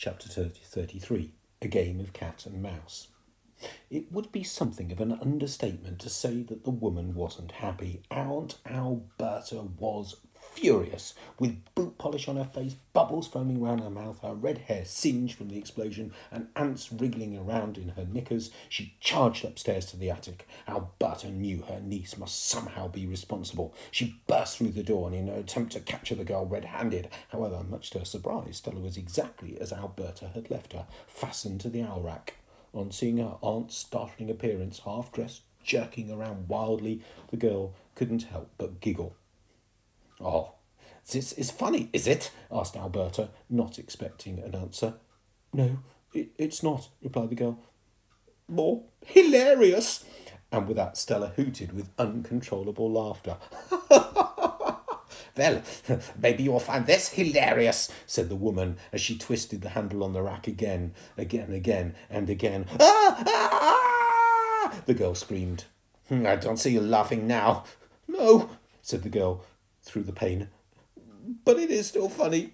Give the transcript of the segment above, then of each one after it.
Chapter 33, A Game of Cat and Mouse. It would be something of an understatement to say that the woman wasn't happy. Aunt Alberta was furious, with boot polish on her face, bubbles foaming round her mouth, her red hair singed from the explosion, and ants wriggling around in her knickers. She charged upstairs to the attic. Alberta knew her niece must somehow be responsible. She burst through the door in an attempt to capture the girl red-handed. However, much to her surprise, Stella was exactly as Alberta had left her, fastened to the owl rack. On seeing her aunt's startling appearance, half-dressed, jerking around wildly, the girl couldn't help but giggle. "Oh, this is funny, is it?" asked Alberta, not expecting an answer. "No, it's not," replied the girl. "More hilarious!" And with that, Stella hooted with uncontrollable laughter. "Well, maybe you'll find this hilarious," said the woman as she twisted the handle on the rack again, and again. "Ah! Ah!" the girl screamed. "I don't see you laughing now." "No," said the girl through the pain, "but it is still funny."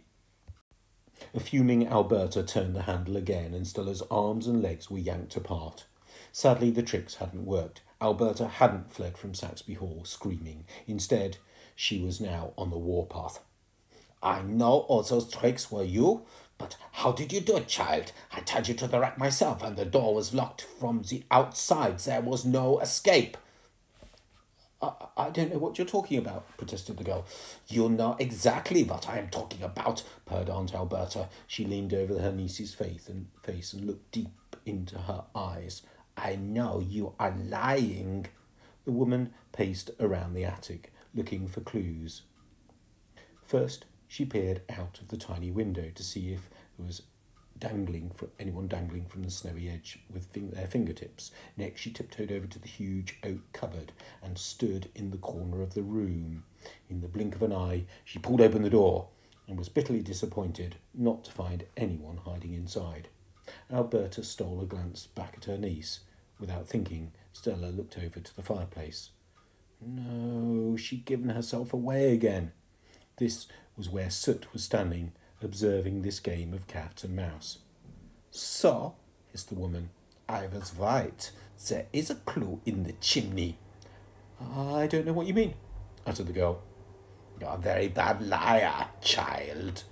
A fuming Alberta turned the handle again, and Stella's arms and legs were yanked apart. Sadly, the tricks hadn't worked. Alberta hadn't fled from Saxby Hall screaming. Instead, she was now on the warpath. "I know all those tricks were you, but how did you do it, child? I tied you to the rack myself, and the door was locked from the outside. There was no escape." I don't know what you're talking about," protested the girl. "You know exactly what I am talking about," purred Aunt Alberta. She leaned over her niece's face and looked deep into her eyes. "I know you are lying." The woman paced around the attic, looking for clues. First, she peered out of the tiny window to see if there was anyone dangling from the snowy edge with their fingertips. Next, she tiptoed over to the huge oak cupboard and stood in the corner of the room. In the blink of an eye, she pulled open the door and was bitterly disappointed not to find anyone hiding inside. Alberta stole a glance back at her niece. Without thinking, Stella looked over to the fireplace. No, she'd given herself away again. This was where Soot was standing, observing this game of cat and mouse. "So," hissed the woman, "I was right. There is a clue in the chimney." "I don't know what you mean," uttered the girl. "You're a very bad liar, child."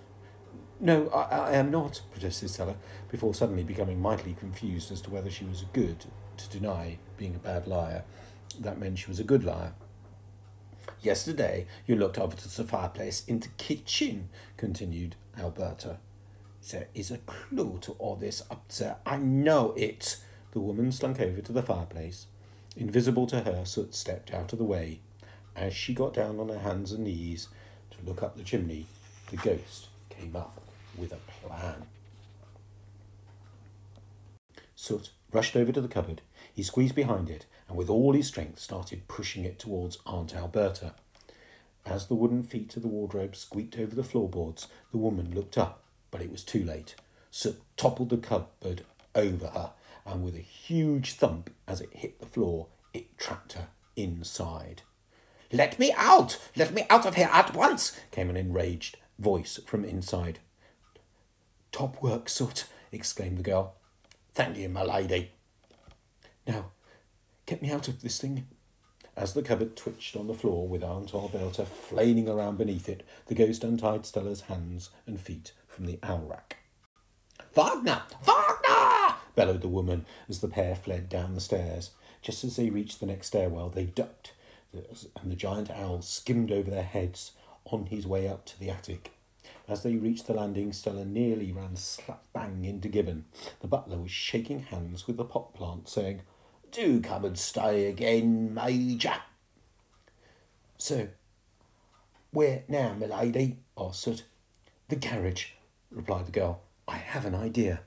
"No, I am not," protested Stella, before suddenly becoming mightily confused as to whether she was good to deny being a bad liar. That meant she was a good liar. "Yesterday you looked over to the fireplace in the kitchen," continued Alberta. "There is a clue to all this up there. I know it." The woman slunk over to the fireplace. Invisible to her, Soot stepped out of the way. As she got down on her hands and knees to look up the chimney, the ghost came up with a plan. Soot rushed over to the cupboard. He squeezed behind it and with all his strength started pushing it towards Aunt Alberta. As the wooden feet of the wardrobe squeaked over the floorboards, the woman looked up, but it was too late. Soot toppled the cupboard over her, and with a huge thump as it hit the floor, it trapped her inside. "Let me out! Let me out of here at once!" came an enraged voice from inside. "Top work, Soot!" exclaimed the girl. "Thank you, my lady." "Now, get me out of this thing." As the cupboard twitched on the floor with Aunt Alberta flailing around beneath it, the ghost untied Stella's hands and feet from the owl rack. "Wagner! Wagner!" bellowed the woman as the pair fled down the stairs. Just as they reached the next stairwell, they ducked, and the giant owl skimmed over their heads on his way up to the attic. As they reached the landing, Stella nearly ran slap bang into Gibbon. The butler was shaking hands with the pot plant, saying, "Do come and stay again, Major." "So, where now, my lady?" asked Soot. "The garage," replied the girl. "I have an idea."